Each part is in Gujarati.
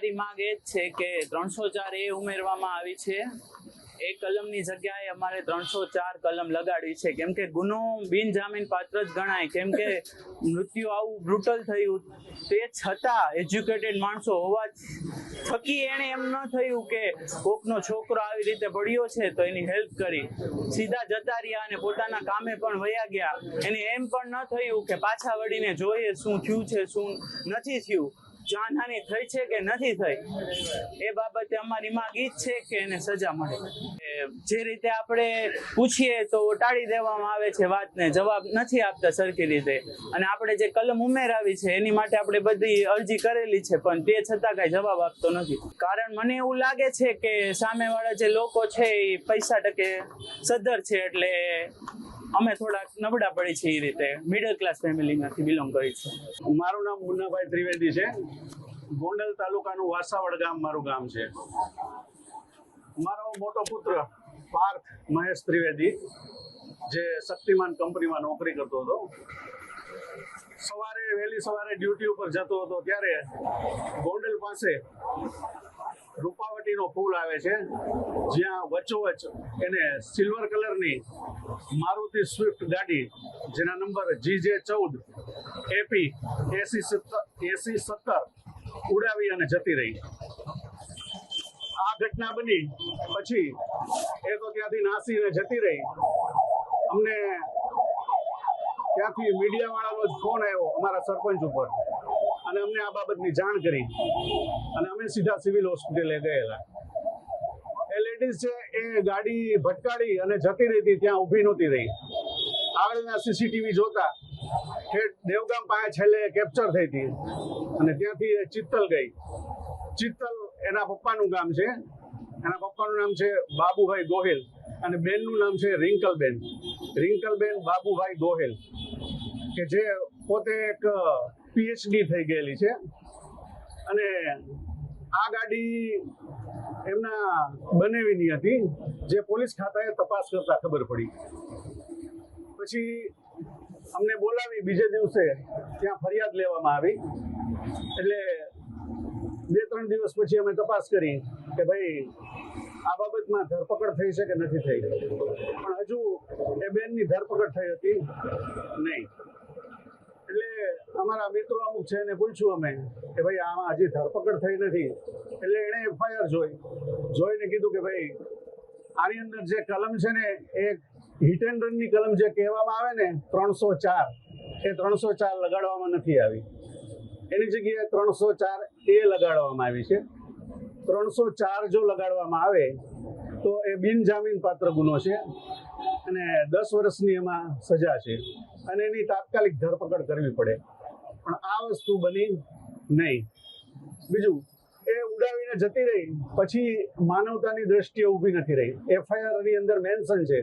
અમારી માંગ એ જ છે કે 304A ઉમેરવામાં આવી છે. એ કલમની જગ્યાએ અમારે 304 કલમ લગાડવી છે, કેમ કે ગુનો બિનજામીન પાત્ર જ ગણાય. કેમ કે મૃત્યુ આવું બ્રુટલ થયું, તે છતાં એજ્યુકેટેડ માણસો હોવા થકી એને એમ ન થયું કે કોકનો છોકરો આવી રીતે પડ્યો છે તો એની હેલ્પ કરી, સીધા જતા રહ્યા અને પોતાના કામે પણ વયા ગયા. એને એમ પણ ન થયું કે પાછા વળીને જોઈએ શું થયું છે શું નથી થયું, જાનહાનિ થઈ છે કે નથી થઈ. એ બાબતે અમારી માંગ ઈ જ છે કે એને સજા મળે. જે રીતે આપણે પૂછીએ તો ટાળી દેવામાં આવે છે વાતને, જવાબ નથી આપતા સરખી રીતે. અને આપણે જે કલમ ઉમેરાવી છે એની માટે આપણે બધી અરજી કરેલી છે, પણ તે છતાં કઈ જવાબ આપતો નથી. કારણ મને એવું લાગે છે કે સામેવાળા જે લોકો છે એ પૈસા ટકે સદ્ધર છે, એટલે અમે થોડાક નબળા પડી છે. એ રીતે મિડલ ક્લાસ ફેમિલીમાંથી બિલોંગ કરી છે. મારું નામ મુન્નાભાઈ ત્રિવેદી છે. ગોંડલ તાલુકાનું વાસાવડ ગામ મારું ગામ છે. મારો મોટો પુત્ર પાર્થ મહેશ ત્રિવેદી, જે શક્તિમાન કંપનીમાં નોકરી કરતો હતો, વહેલી સવારે ડ્યુટી ઉપર જતો હતો ત્યારે ગોંડલ પાસે રૂપાવટીનો પુલ આવે છે, જ્યાં વચ્ચોવચ્ચ એને સિલ્વર કલરની મારુતિ સ્વિફ્ટ ગાડી, જેના નંબર GJ14 AP 8070 ઉડાવી અને જતી રહી. આ ઘટના બની પછી એ તો ત્યાંથી નાસીને જતી રહી. અમને ત્યાંથી મીડિયાવાળાનો જ ફોન આવ્યો અમારા સરપંચ ઉપર, અને અમને આ બાબતની જાણ કરી, અને અમે સીધા સિવિલ હોસ્પિટલે ગયેલા. એ લેડીઝ છે એ ગાડી ભટકાડી અને જતી રહી હતી, ત્યાં ઊભી નહોતી રહી. આગળના CCTV જોતા દેવગામ પાસે છેલ્લે કેપ્ચર થઈ હતી, અને ત્યાંથી એ ચિત્તલ ગઈ. ચિત્તલ એના પપ્પાનું ગામ છે. એના પપ્પાનું નામ છે બાબુભાઈ ગોહિલ, અને બેનનું નામ છે રિંકલબેન બાબુભાઈ ગોહિલ, કે જે પોતે એક PhD થઈ ગયેલી છે. અને આ ગાડી એમના બનેવીની હતી, જે પોલીસ ખાતાએ તપાસ કરતા ખબર પડી. પછી અમને બોલાવી, બીજે દિવસે ત્યાં ફરિયાદ લેવામાં આવી. એટલે 2-3 દિવસ પછી અમે તપાસ કરી કે ભાઈ આ બાબતમાં ધરપકડ થઈ છે કે નથી થઈ, પણ હજુ એ બેનની ધરપકડ થઈ હતી નહીં. એટલે અમારા મિત્રો અમુક છે એને પૂછ્યું અમે કે ભાઈ આમાં હજી ધરપકડ થઈ નથી. એટલે એણે FIR જોઈને કીધું કે ભાઈ આની અંદર જે કલમ છે ને, એ હિટ એન્ડ રનની કલમ જે કહેવામાં આવે ને 304, એ 304 લગાડવામાં નથી આવી. એની જગ્યાએ 304A લગાડવામાં આવી છે. 304 જો લગાડવામાં આવે તો એ બિનજામીન પાત્ર ગુનો છે, અને 10 વર્ષની એમાં સજા છે, અને એની તાત્કાલિક ધરપકડ કરવી પડે. પણ આ વસ્તુ બની નહીં. બીજું, એ ઉડાવીને જતી રહી પછી માનવતાની દ્રષ્ટિએ ઊભી નથી રહી. FIR ની અંદર મેન્શન છે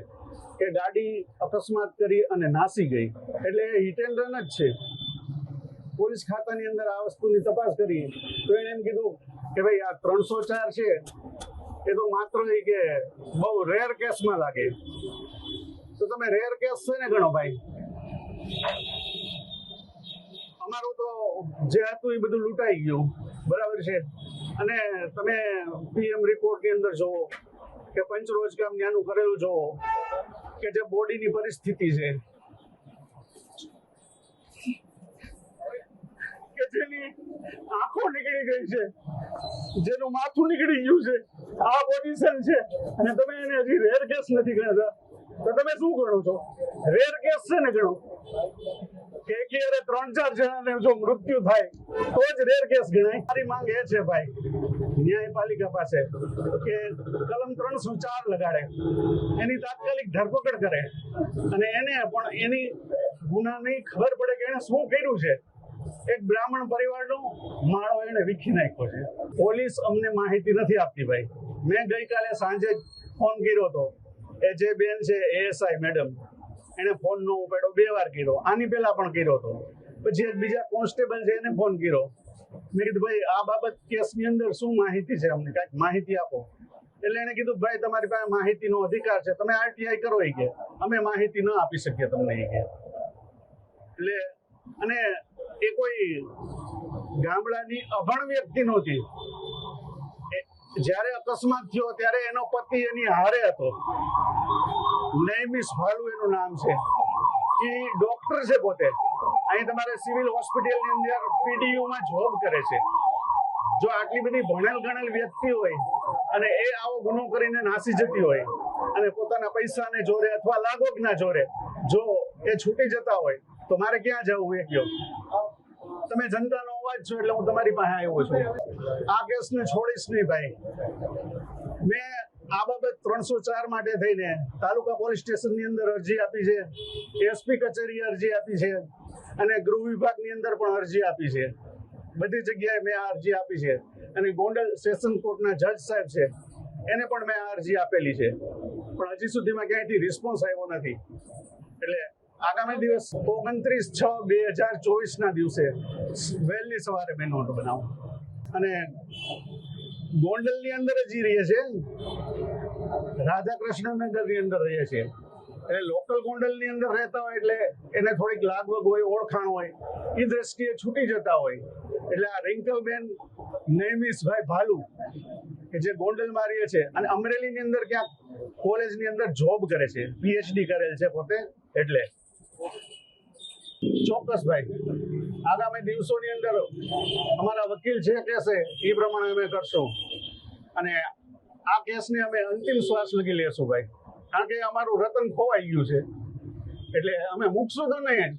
કે ગાડી અકસ્માત કરી અને નાસી ગઈ, એટલે એ હિટ એન્ડ રન જ છે. પોલીસ ખાતાની અંદર આ વસ્તુની તપાસ કરી તો એને એમ કીધું કે ભાઈ આ 304 છે એ તો માત્ર કે બહુ રેર કેસમાં લાગે. તો તમે રેર કેસ છે ને ગણો ભાઈ. અમારું તો જે હતું એ બધું લૂંટાઈ ગયું, બરાબર છે. અને તમે PM રિપોર્ટની અંદર જોવો કે પંચરોજગામ ન્યાનું કરેલું જોવો કે જે બોડીની પરિસ્થિતિ છે, કે જેની આંખો નીકળી ગઈ છે, જેનું માથું નીકળી ગયું છે, આ પોઝિશન છે, અને તમે એને હજી રેર કેસ નથી ગણતા, તો તમે શું ગણો છો? રેર કેસ છે ને ગણો. કે 3-4 જણાને જો મૃત્યુ થાય તો જ રેર કેસ ગણાય. મારી માંગ એ છે ભાઈ ન્યાયપાલિકા પાસે કે કલમ 304 લગાડે, એની તાત્કાલિક ધરપકડ કરે, અને એને પણ એની ગુનાની ખબર પડે કે એને શું કર્યું છે. એક બ્રાહ્મણ પરિવારનો માળો એને વીખી નાખ્યો છે. પોલીસ અમને માહિતી નથી આપતી ભાઈ. મેં ગઈકાલે સાંજે ફોન કર્યો હતો, એ જે બેન છે ASI મેડમ, એને ફોન નો ઉપાડ્યો, 2 વાર કર્યો, આની પહેલા પણ કર્યો હતો. પછી એક બીજા કોન્સ્ટેબલ છે એને ફોન કર્યો. મેં કીધું ભાઈ આ બાબત કેસની અંદર શું માહિતી છે, અમને કાંઈક માહિતી આપો. એટલે એને કીધું ભાઈ તમારી પાસે માહિતીનો અધિકાર છે, તમે RTI કરો એ કે, અમે માહિતી ન આપી શકીએ તમને એ કે. એટલે અને એ કોઈ ગામડાની અભણ વ્યક્તિ નહોતી, જ્યારે અકસ્માત થયો ત્યારે એનો પતિ એની હારે હતો. નૈમિષ ભાલુ એનું નામ છે. એ ડોક્ટર છે પોતે. અહીં તમારે સિવિલ હોસ્પિટલની અંદર પીડીયુમાં જોબ કરે છે. જો આટલી બધી ભણેલ ગણેલ વ્યક્તિ હોય અને એ આવો ગુનો કરીને નાસી જતી હોય અને પોતાના પૈસાને જોરે અથવા લાગોગના જોરે જો એ છૂટી જતા હોય તો મારે ક્યાં જવું એ કયો? તમે જનતાનો અવાજ છો એટલે હું તમારી પાસે આવ્યો છું. આ કેસને છોડીશ નહીં ભાઈ. મેં આ બાબત 304 માટે થઈને તાલુકા પોલીસ સ્ટેશનની અંદર અરજી આપી છે, એસપી કચેરીએ અરજી આપી છે અને ગૃહ વિભાગની અંદર પણ અરજી આપી છે. બધી જગ્યાએ મેં આ અરજી આપી છે અને ગોંડલ સેશન કોર્ટના જજ સાહેબ છે એને પણ મેં આ અરજી આપેલી છે, પણ હજી સુધીમાં ક્યાંયથી રિસ્પોન્સ આવ્યો નથી. એટલે આગામી દિવસ 29/6/2024 દિવસે વહેલી સવારે મેં નોંધ બનાવું. અને ગોંડલની અંદર જ રહીએ છે, રાધાકૃષ્ણનગરની અંદર રહીએ છીએ. એટલે લોકલ ગોંડલની અંદર રહેતા હોય એટલે એને થોડીક લાગવગ હોય, ઓળખાણ હોય, એ દ્રષ્ટિએ છૂટી જતા હોય. એટલે આ રિંકલબેન નૈમિષભાઈ ભાલુ કે જે ગોંડલમાં રહે છે અને અમરેલીની અંદર ક્યાંક કોલેજની અંદર જોબ કરે છે, પીએચડી કરેલ છે પોતે. એટલે ચોક્કસ ભાઈ આગામી દિવસોની અંદર અમારા વકીલ જે કહેશે એ પ્રમાણે અમે કરશું અને આ કેસને અમે અંતિમ શ્વાસ લગી લેશું ભાઈ. કારણ કે અમારું રતન ખોવાઈ ગયું છે. એટલે અમે મૂકશું તો નહીં,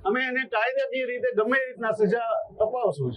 અમે એને કાયદાકીય રીતે ગમે રીતના સજા અપાવશું.